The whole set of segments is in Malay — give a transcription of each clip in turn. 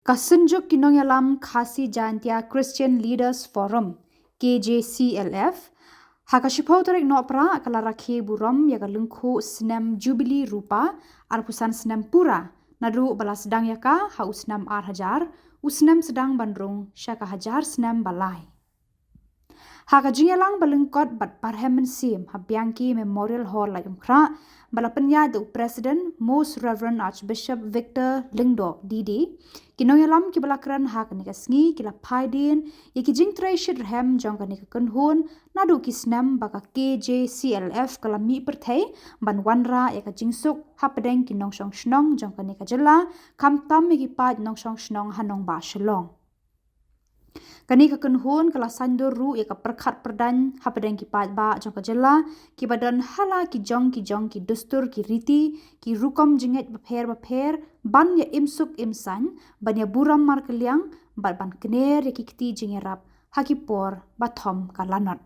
Kasunjuk kinong yalam Khasi Jantia Christian Leaders Forum KJCLF hakashipau torek nopra kala rakhe buram yaga lungkhu snam Jubilee Rupa arpusan snam pura nadu balas sedang yaka ha usnam hajar usnam sedang bandrung syaka hajar snam balai Haka jingalang balengkot bat parhemen sim habiangki Memorial Hall la yumkra balapenya the President Most Reverend Archbishop Victor Lingdo Didi kinoyalam ki balakran hak ni kasngi kila paidin yaki jingtrai shid hem jongka ni kenhun nadu kisnam baka KJCLF kalami perthai ban wanra yaka jingsuk hapedeng kinong shong shnong jongka ni kajela kamtam yaki paid nong shong shnong hanong ba shalong Kani kekenhun kala sandur ru ya perkhat perdan hapadang ki pat ba jong ka jela ki badan hala ki jong ki dustur ki riti ki rukom jinget bapher ban ya imsuk imsan ban ya buram mar keliang ban kener ya ki kiti jingerap hakipor bathom kalanot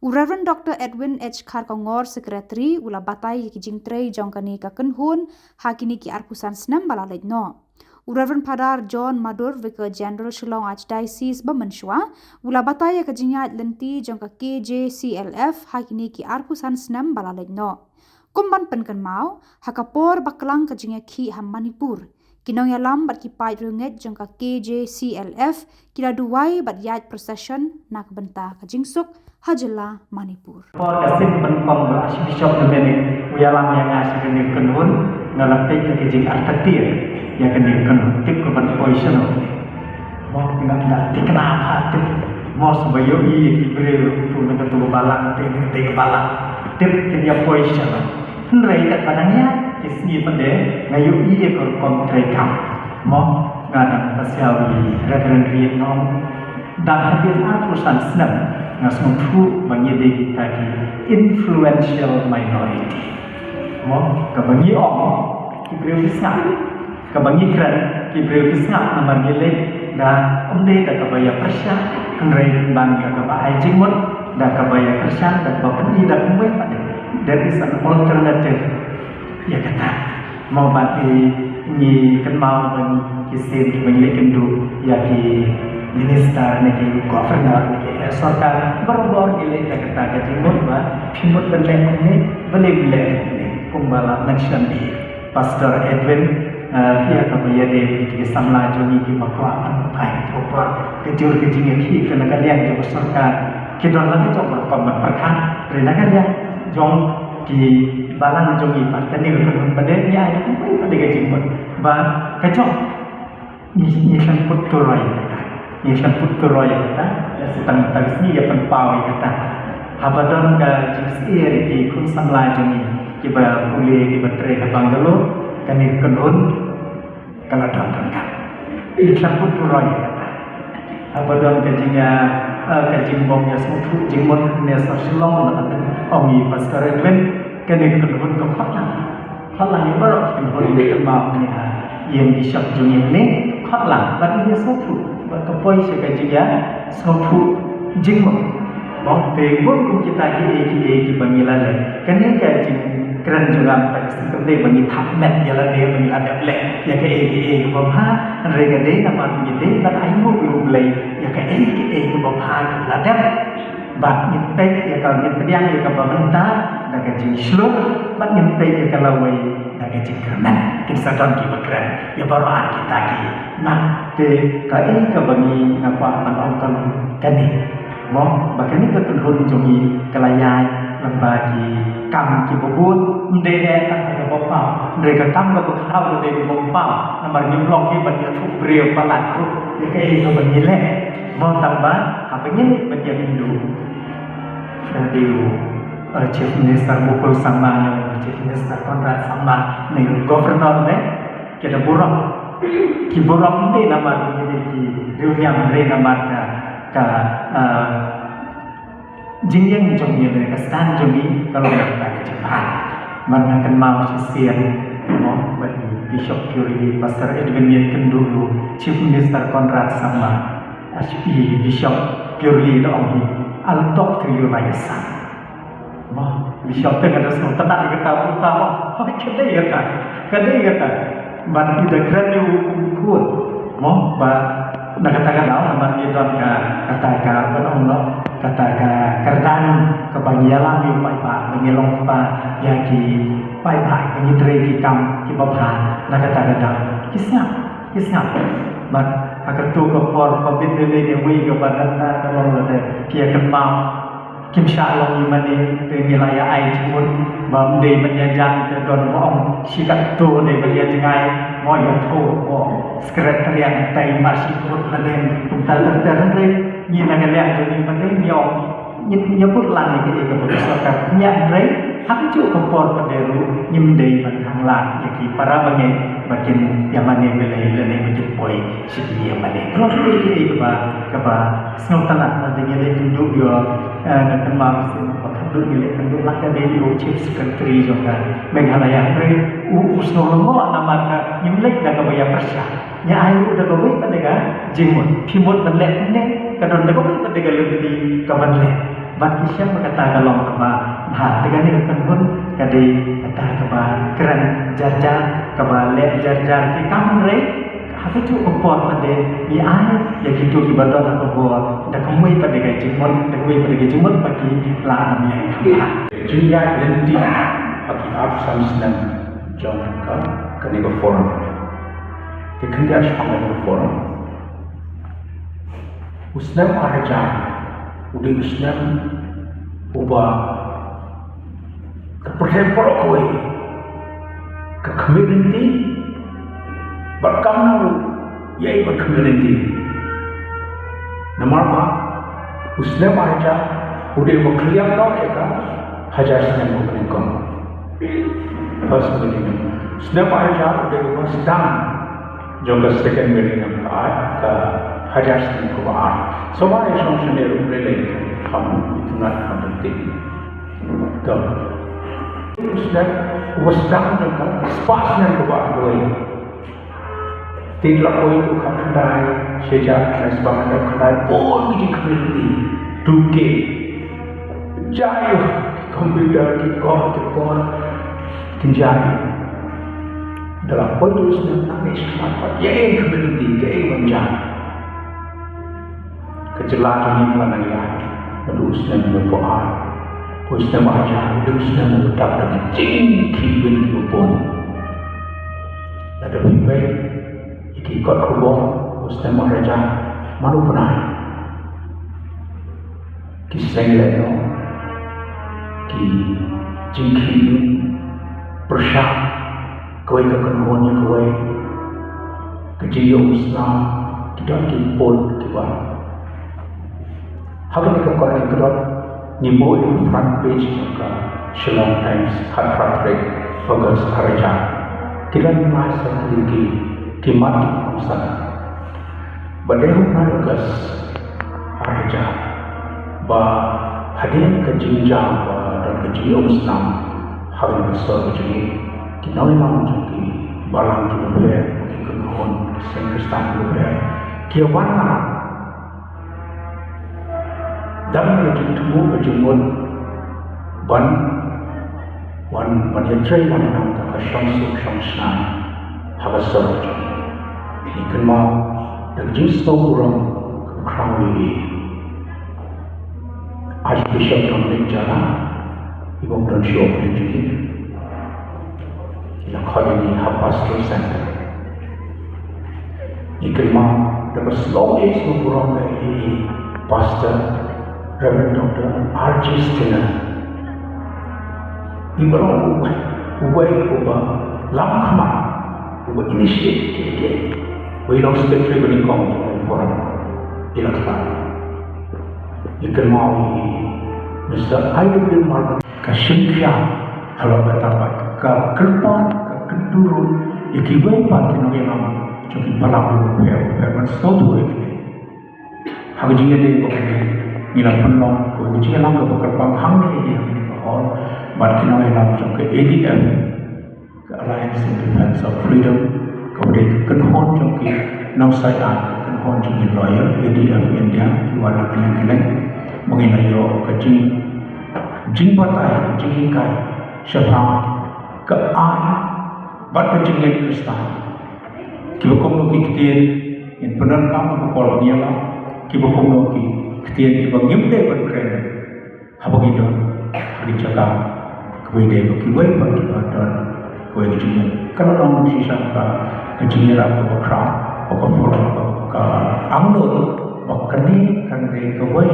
Reverend Dr. Edwin H. Kharkongor Secretary ula batai ki jingtrei jong kani kekenhun hakini ki arpusan snam balalait no Reverend Padar John Madur Vicar General Shillong Archdiocese Bamansua ula bataya kajinyat lenti jongka KJCLF hakini ki arpusan snam balalek no kumban penkan mau hakapor baklang kajinya ki ham Manipur kinong yalam bat ki pai runget jongka KJCLF kila duwai bat yat procession nak benta kajingsuk hajela Manipur Kasih penpom Archbishop Dominic uyalam yang ngasih kini kenun ngalatik kejing artatir yang kini kenun tip kepan position mau tinggal dati kenapa tip mau sebayu kibril tu nak tu balang tip balang tip kini position henry kat padangnya kisni pande ngayu ke kontrekam mau ngadang pasiawi Reverend Vietnam dan hadir artusan senam ngasmutu bagi kita di influential minority mo kabangi om kibril bisnap kabangi kran kibril bisnap namar gile da umde da kabaya persya kenrai bang da kabaya jingmut da kabaya persya da bapeni da kumwe pade there is an alternative ya kata mau bagi ni kenmau bagi kisim bagi kendu ya ki minister niki governor niki sarkar berbor gile da kata ka jingmut ba phimut benlek ni bele kumbala mention di Pastor Edwin dia kabaya de di samla joni ki makwa an pai thopor kejur kejing ki kana kalian jo sarkar kidon lagi coba paman perkan rena kalian jong ki balang jongi partani rukun bade ya itu pun pada kejing ba kacok ni san puturoy kata setang tagisni ya penpau kata habadon ka jisir di kun samla joni kiba pulih kiba tre ka Bangalore kani kenun kala datang kan itlaput puroy kata abadon kajinya kajimbom ya smutu jingmon ne sarsilong na ongi Pastor Edwin kani kenun ko khala ni barok kenun ni ma ni yang bishop jungin ni khala ban dia smutu ba ko poi se kajinya smutu jingmon bang pebon kum kita ki bangilale kani kajing keren juga tak seperti bagi takmet ialah dia bagi ada black ya ke ke bapa mereka dia nama dia kan ayu boleh ya ke ke bapa ada bat nyipek ya kalau nyipediang ya ke pemerintah dan gaji sluk bat nyipek ya kalau way dan gaji keren kita sedang kita keren ya baru kita lagi nah de kai ke bagi apa orang kani mau bagaimana ketentuan jogi kelayai lembagi kam ki bobut ndene tan ke bapa mereka kam ke bekau de bapa nomor nyemlok ki ban tu breu palat tu ya ke itu bangile mau tambah apa ini bagian Hindu dari chief minister Mukul sama chief minister Konrad sama nih governor ne kita buruk ki buruk ni nama ini ki dunia mere nama ka jingyang jomnya mereka stand jomi kalau mereka ke Jepang mana akan mau sisian mau bagi Bishop Purely Pastor Edwin yang dulu Chief Minister Konrad sama Bishop Purely dong I'll talk to you like a son mau Bishop tengah ada semua tenang kita utama kedai kata ban tidak keren you pun mo ba nakataga daw naman ni don ka kataga banong no kataga kardan ka bangyalang yung pa bangilong pa yaki pai ni tre ki kam ki babha nakataga daw kisna but akatu ko por ko bidele ni wi ko badan na kalong le kia kan mau kim sha long ni mani te nilai ai chun bam de menyajan te don ong sikat tu de belia jangai mo ya tho mo sekretariat tai marsiput laden puntal terre ni na galak tu ni mani nyong ni put lang ni ke ke pusaka nya re hak cu ko por pederu nyim de ban thang la ya ki para bangai bakin yamane bele le ni poi sidi yamane kalau ni ke ba snau tanat na de ni tunjuk yo na kan ma sin ba khadu ni le kan la ka de yo chief secretary jo ka meghalaya re usno lo na ma ka nyim lek da ka ya persya nya ayu da ka wi pa de ga jimut phimut ban le ne ka don da ka wi pa de ga le di ka ban le bat kisah kata kalong kaba bah dengan ni kan pun kadi kata kaba keren jarjar kaba le jarjar ki kam re hatu tu upor pade ni ai ya gitu ki badon atau bo da kemui pada ga jimon da kemui pada ga jimon pagi la nam yang Julia Inti aki absam senang John ka kaniga forum ke kendia shanga forum usnam araja udah Islam ubah kepercayaan kowe ke community berkam nalu yai ber community nomor apa Islam aja udah berkeliang no eka hajar senang berkelingkong first meeting Islam aja udah sedang juga second meeting ke hajar senang berkelingkong semua yang sendiri relate kamu itu nak penting. Tuh, Islam wasdam dengan spasnya kepada kau. Tidak kau itu kandai sejak sebabnya kandai pun di community duke jaya komputer di kau pun kenjani dalam poin Islam nangis apa yang community yang menjadi kejelasan ini telah nangis Islam berdoa, Islam ajar, Islam mengucap dengan tinggi pun. Ada lebih ikut kubur Islam ajar mana pernah kisah leno, ki tinggi persyak, kau kekenuhannya kau, kejiyau Islam tidak dipun kibar. Hari ini kekuatan yang kedua, nimbul di front page juga Shillong Times, Hatratrik, Bagus Haraja. Kita merasa lagi di mati bangsa. Badai Bagus Haraja, bah hadir ke jenjang dan ke jiwa Islam hari ini sebegini. Kita memang jadi balang juga bagi kenuhan Kristen juga. Kita warna dan berjumpa berjumpa ban yang cerai mana nama tak syamsan habasar ikan mau dan jenis orang kerawi Archbishop Dominic Jana ibu dan syok jadi yang kali ini Pastoral Center ikan mau dan berselawat semua orang ini Pastor Reverend Dr. R.G. Skinner. Di bawah ubah lama ubah initiate kita. We don't speak to any comment for ilaksan. Ikan mau Mr. Ayu Mark kasihnya kalau bertapak ke kerpan ke kendurun ikibai pakai nongeng jadi pelaku permen sesuatu ini. Hajinya dia pakai Ilang penolong, ujian lang ke bekerpang hangni yang dibahon, berkenaan dalam jangka ADF, ke Alliance in Defense of Freedom, kemudian kenhon jangka nausaian, kenhon jangka lawyer ADF India, kiwala keleng-keleng, mengenai ke jing batai, jing ikai, syafang, ke ai, bat ke jing Kristen, kiwakom nuki kitin, in penan kam ko pol niala ki bo kono ki ktien ki bo ngimde ban kren habagi don di jaga kwede ko ki wai pa ki ba don ko di jine kana long si sa ka jine ra ko kra ko pol ka angno ba kani kan de ko wai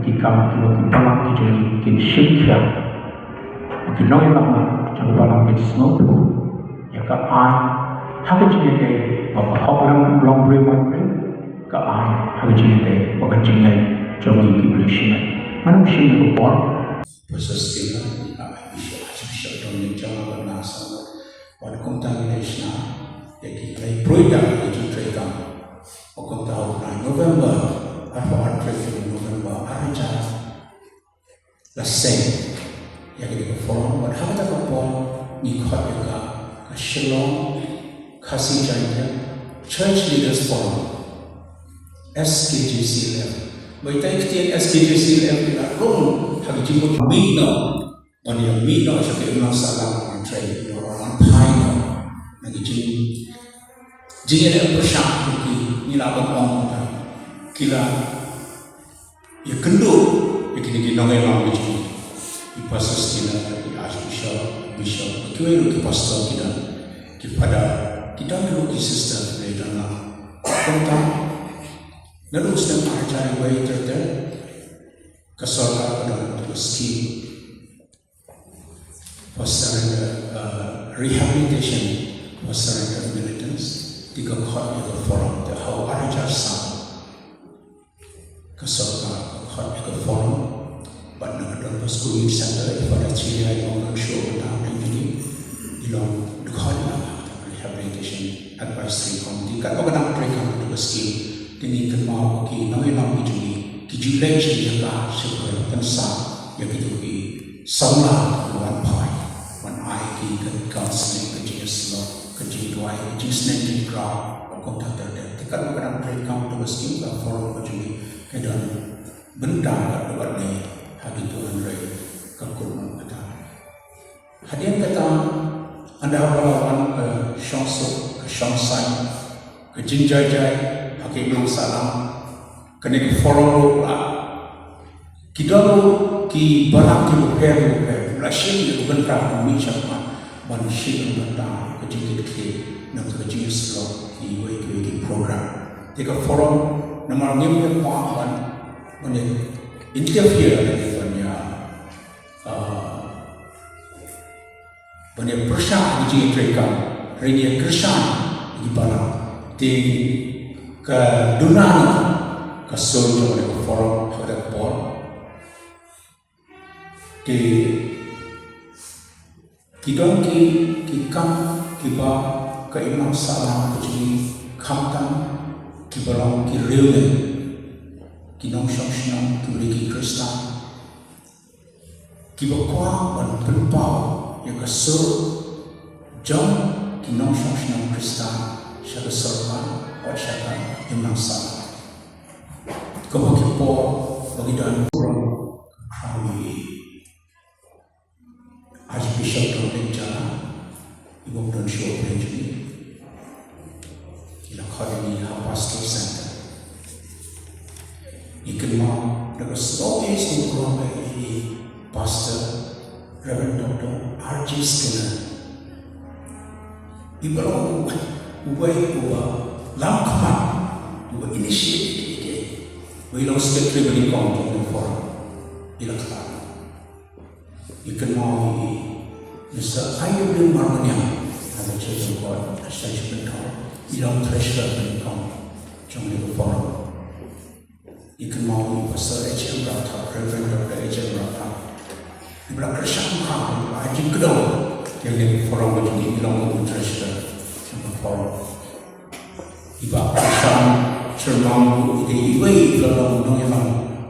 ki kam ki bo ki palang ki jine ki shikya ki noi lama jang palang ki snow ya ka ai haka jine de ba hok long bre man bre ka ai haka jine de ba jine jong ki brishina manam shin ko por persistina bisa don jang nasa wan contamination yaki play proida itu treka okon tahu November apa artikel November aja la same yaki di forum wan hata ko por ni khot ka Shalom Khasi Jaya Church Leaders Forum SKJCLF Baita ikhtiar SKJCLF ila rung hagi jimbo mino oni yang mino sebagai ulang salam antrai orang paino nagi jing ada persyak ki nila bang kila ya kendo ya kini nongai lam jing ipasas kina di bishop kiwelu ki pastor kita kepada kita dulu ki sister dari dalam tentang lalu sedang ajar bayi kesolat pada meski for surrender rehabilitation for surrender militants tiga khot yang forum the how ajar sam kesolat khot yang forum pada dalam school center pada cilia yang show tentang ini ilong khot rehabilitation advisory committee kat orang mereka itu meski ini kenal ki nama nama itu ki julai jaga supaya tensa yang itu ki samla wan pai wan ai ki counseling ke jenis lo ke jiwai ke jenis nanti grab kontak terdekat tekan orang mereka itu meski lah forum macam kedan benda kat dekat ni hati Tuhan raya kekurman kata hadiah kata anda lawan ke Syangsuk ke Syangsai ke Jinjai pakai ulang salam kena ke forum lah kita ki barang ki repair Russian itu bukan kerana macam manusia yang datang ke JKT nak ke JSLO ki wiki program jika forum nama ni yang maafkan mana interfere dengan banyak persyak di JKT renia kersan di barang di ke dunan ke sul ke forum pada pon di kita kam kita ke imam salam ke khamtan kita long ki reule kita nong kita beri Kristen kita kuat dan berpau yang ke sul jom kita nong Kristen syada serban Syakar Imam Salam kebakipo bagi dan kurang kami Archbishop Dr. Jana Ibu dan Syur Benjamin ila Academy Pastor Center ikan mau dengan stories yang kurang dari Pastor Reverend Dr. R.J. Skinner ibu lam kaman dua initiative ini wilayah sekretari berikut di forum ilakan ikan mau bisa ayu dan marmanya ada cerita buat saya sebentar ilang treasure berikut jom di forum ikan mau pasal HM Rata Reverend Dr. HM Rata ibarat kerjaan kami ajin kedua yang di forum begini ilang treasure jom di forum iba pesan cermang ide ibai dalam dunia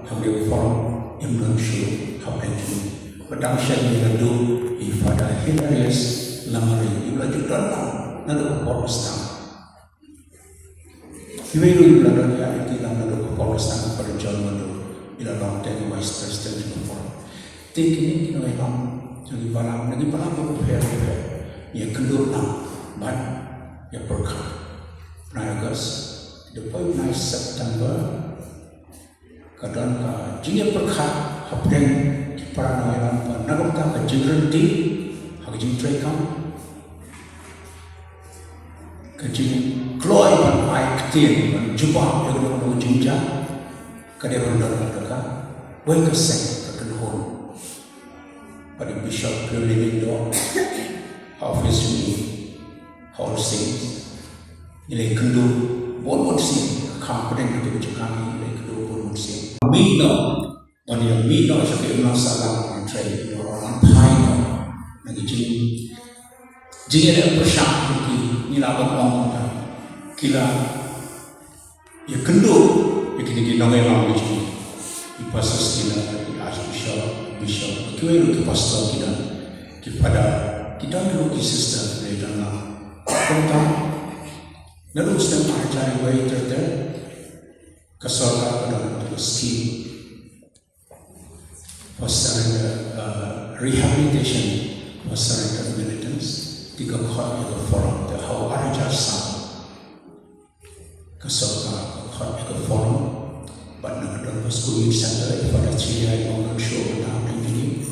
hamil forum Indonesia happen pedang syari ladu ibadah hilarious lamari iba juga nado Palestina ibai lu ladu ya itu nado Palestina pada jalan ladu ila long ten vice president forum tinggi ini memang jadi barang berpihak ya kendur ban ya berkah Nagas the 9 September kadang jingnya perkhat hapden di paranoiran pa nagumta ka jingrenti haging trekam ka jing kloy pan ai ktien pan juba yang no jinja ka de ron dor ka wai ka seng ka kenhon pada bishop living do office ni hall sing nilai kendu bon sing confident itu kami nilai kendu bon sing mino Oni mino sa ke una sala on tray on pine nagi jing ada persyak ki nila bang kila ya kendu ikini nongai lang ji di pastor kila di archbishop kiwelu ki pastor kila ki pada kita dulu ki sister le dana konta nalu stem ajari way terde kasorka pada scheme for surrender rehabilitation for surrender militants tiga khot ego forum the how arajar sam kasoka khot ego forum but na don school center pada ciai orang show na ini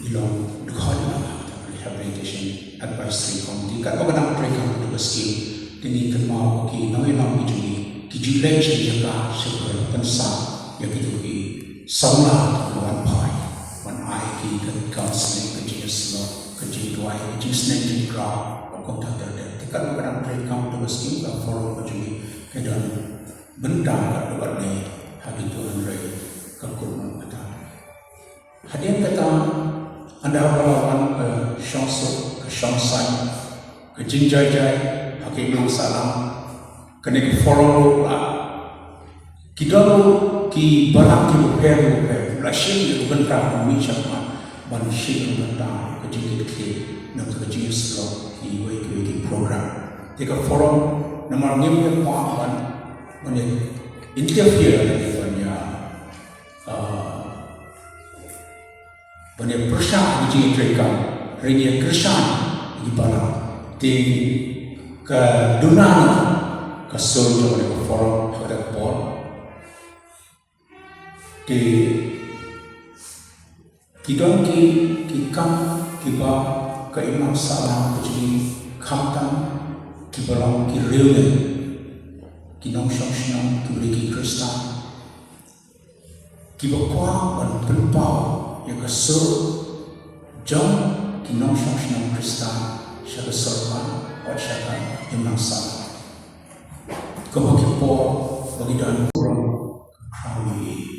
ilong khot na rehabilitation advisory committee kan orang program itu scheme ini kan mau ki nawi ki julai jaga sebagai pensa yang itu ki saula lawan pai ki counseling ke jenis lo ke jenis dua ke jenis nanti grab kontak terdekat tekan kadang program tu skim ka forum ke jenis kedan benda ka buat ni hati Tuhan rei ka kurun kata hadiah kata anda lawan ke syangsu ke syangsan ke jinjai hakim yang salam kena ke forum lah kita ki barang ki repair lashin benda kami cakap manusia tentang kejadian nak kejadian sebelum di program. Jika forum nama ni pemahaman mana interfere dengan mana persyaratan kejadian mereka, renia kersan di bawah di kedunan kesul oleh forum pada pol di Kidon ki kam kiba ka imam salam kujini khamtam ki balang ki reule ki nong shong ki beri ki krista ki bakwa ban penpau ya ka sur jom ki nong shong krista sya ka sorban wa sya ka imam salam ko ki po bagi dan kurang kami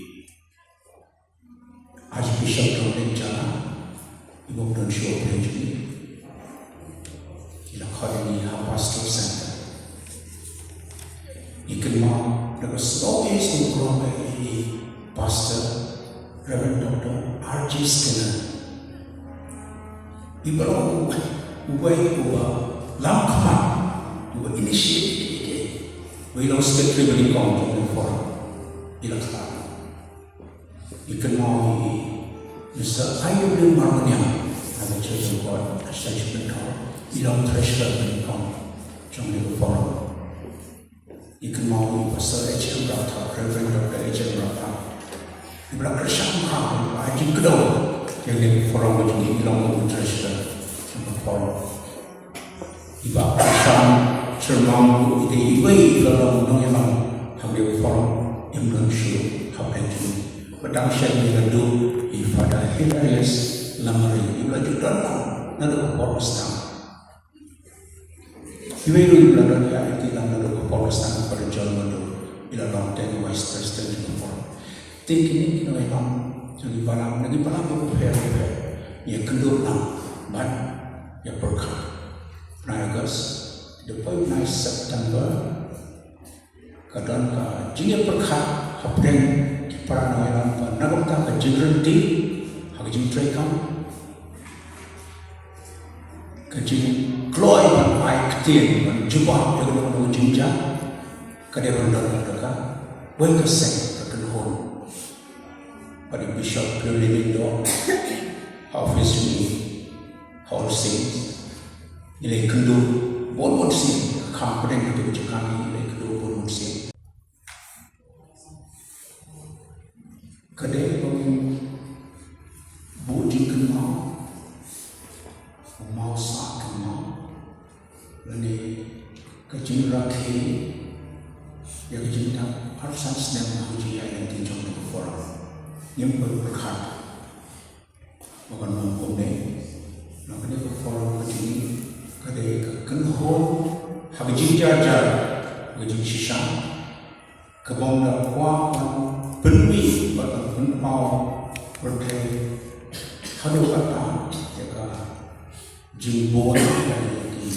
Archbishop Dominic Jana, Ibu Don Show Benjamin, Ila Khadini Pastoral Center. Ikan mau dapat sebagai seorang ini Pastor Reverend Dr. R.J. Skinner. Ibarat ubah langkah ubah initiative, we lost the tribal income for Ila Khadini. Ikan mau Mr. Ayu bin Marmania ada Church of God Association ilang treasure bin kong trong legal forum. Ikan mau Pastor H.M. Rata, Reverend Dr. H.M. Rata ibarat kersang kau ajin kedua yang legal forum itu ilang treasure trong forum. Ibarat kersang cermang ide ibai dalam nongelang hang legal forum yang langsung happen to Padang syaitan itu pada hilarious lamari ibadah dalam nado Protestan. Ibu ibadah dia itu dalam nado Protestan pada jalan itu ila long ten vice president itu forum. Tinggi ini kita jadi balam itu fair ya kendur lang ban ya berkah. Nagas the 9 September kadang jingnya berkah hapden paranoiran pa nagumta ka jingrenti haging trekam ka jing kloy pan ai ktien pan juba yang no jinja ka de ron dor ka wai ka seng ka kenhon pada bishop living do office ni hall sing nilai kendu bon sing confident itu kami nilai kendu bon sing Kedai bagi budi kenal, mau sak kenal, lani kecil rakhi, ya kecil tak harsan sedang uji yang tinjau di forum, yang berkat, bukan mampu ni, nak ni forum kecil, kedai kenhon, hagi jajar, hagi sisang, kebang dah kuat, penwi, batang penpau, berdaya, halu kata, jika jimbon dari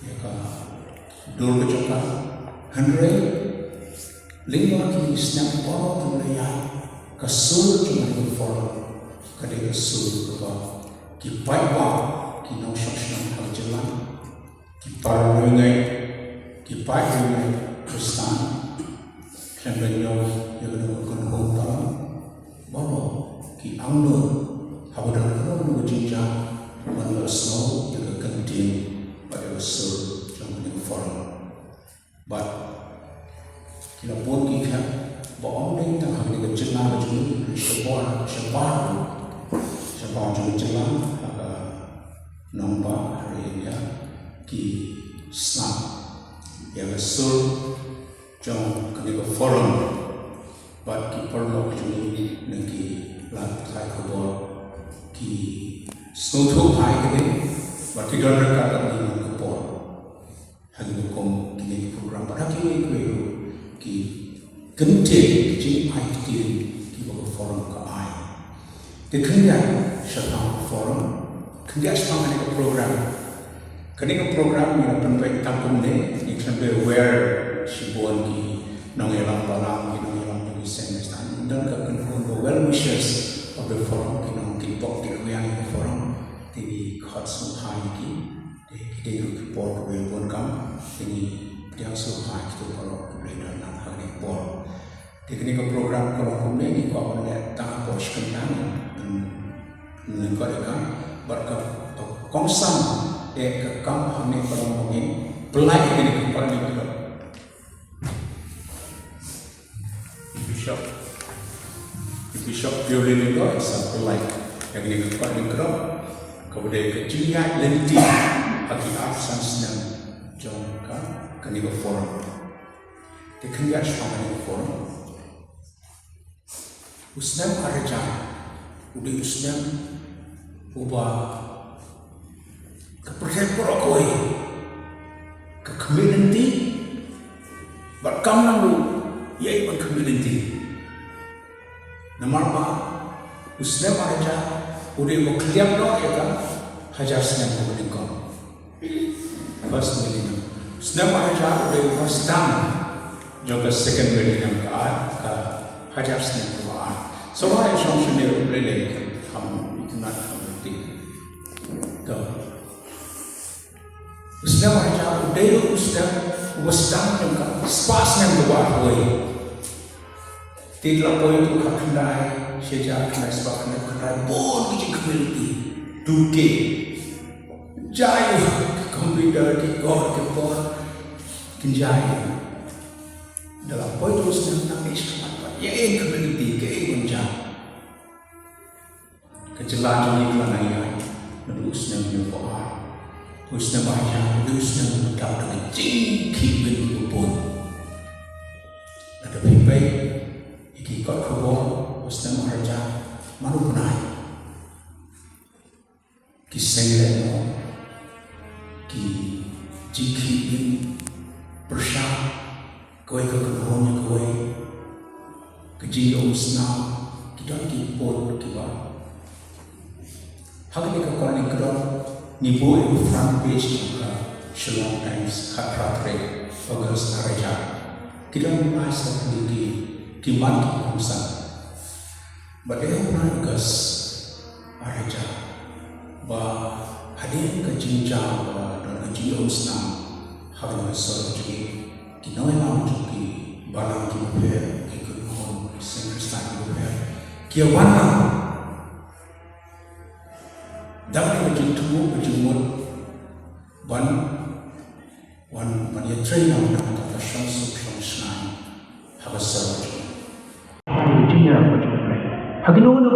jika dulu kecoklatan, Henry lima kini sedang orang terlihat kesul cuma di forum, kadang kesul kebab, kipai bang, kinau syam hal jalan, kipai rengai, kipai rengai Kristen. Sambil yang melakukan kota, baru ki angno, habudan kerana berjinjang, mana snow yang kentin pada besar jangan yang forum. But kita pun kita bawa orang yang hari ini jelang jadi sebuah jadi jelang nampak hari ini ki snap yang besar. Jom kena forum, but ki perlu kecuni nanti lantai kubur ki snow hai kene, but kita berkata ni kubur, hari bukom kini program pada kini ki kentil jin hai ki bawa forum ke ai, dikendang syaitan forum, kendang syaitan ni program, kini program yang penting tampung ni, ni sampai aware. Sibuan ki nong elang balang ki nong elang di Semestan dan kekenhun the well wishers of the forum ki nong ki pok ki yang the forum di khot suhai ki di ki port we pun kam ini dia suhai ki port we dan nak hari port di kini ke program kalau kumne ni ko on ta pos kendang nên có được kan berkat kongsan ke kam hame perang ni pelai kini ke port ni Bishop violin itu sampai like yang ini kepada negara kemudian kecilnya lenti hati absence dan jangka kini forum dikendali sama forum usnam araja udah usnam ubah kepercayaan perokoi ke community berkam lalu ia ikut community. Nomor 4, usne maraja udah mau kliam lo ya kan hajar senang mau berikan. First millennium, usne maraja udah first time, juga second millennium ke hajar senang keluar. Semua yang sendiri boleh kamu itu nak kamu Go. Usne maraja udah usne juga spas yang keluar boleh. Tidak boleh tu kendai sejak kendai sebab kendai pun kecil community duke jaya komputer di god kepor kenjaya dalam poin terus nangis kemat ya community ke menjah kejelasan ini kerana ia terusnya menyebabkan terusnya banyak terusnya mendapat dengan jingkip dengan pun ada baik ki kot kubur usna maharaja malu punai ki sengleno ki jiki in persha koi ko kuhonya koi keji usna kita ki pot ki ba hagni ka kani kro ni boy front page ka Shalom Times khatratre August Araja kita merasa tinggi kiman kumsa badai August Araja ba hadir ke jinjang ba dan haji usna hagni sor ji kinoi lam ji balang ki per ki kun Semestan ki per ki wana dapat berjumpa berjumpa ban ya trainer nak kata syamsu syamsnai habas saraj Dia berjumpa Hagino no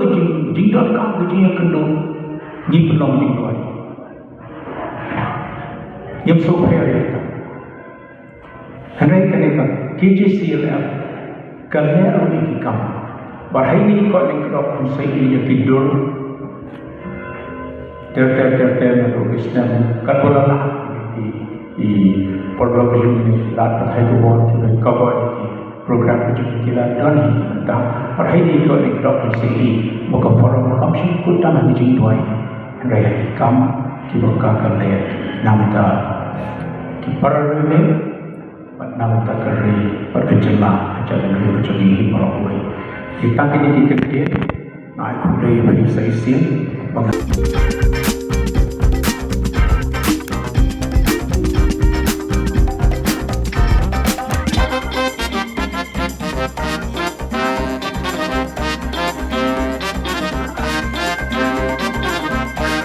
jing dot kam jing kendo ni pelong jing doi. Yam so payah ta. Henry kaneka KJCLF kalnya ni kam. Barhai ni ko ning krop sai ni tidur. Ter na lo Islam kan bola lah di program ini lat pathai ko bon ki cover di program itu kita dan kita barhai ni ko ning krop sai ni moga forum kam shi ko ta ni jing doi. Henry kam ki boka kalne namta ki parane namta kari perkencela ajaran guru jadi melalui kita kini dikit naik kuda yang bisa isi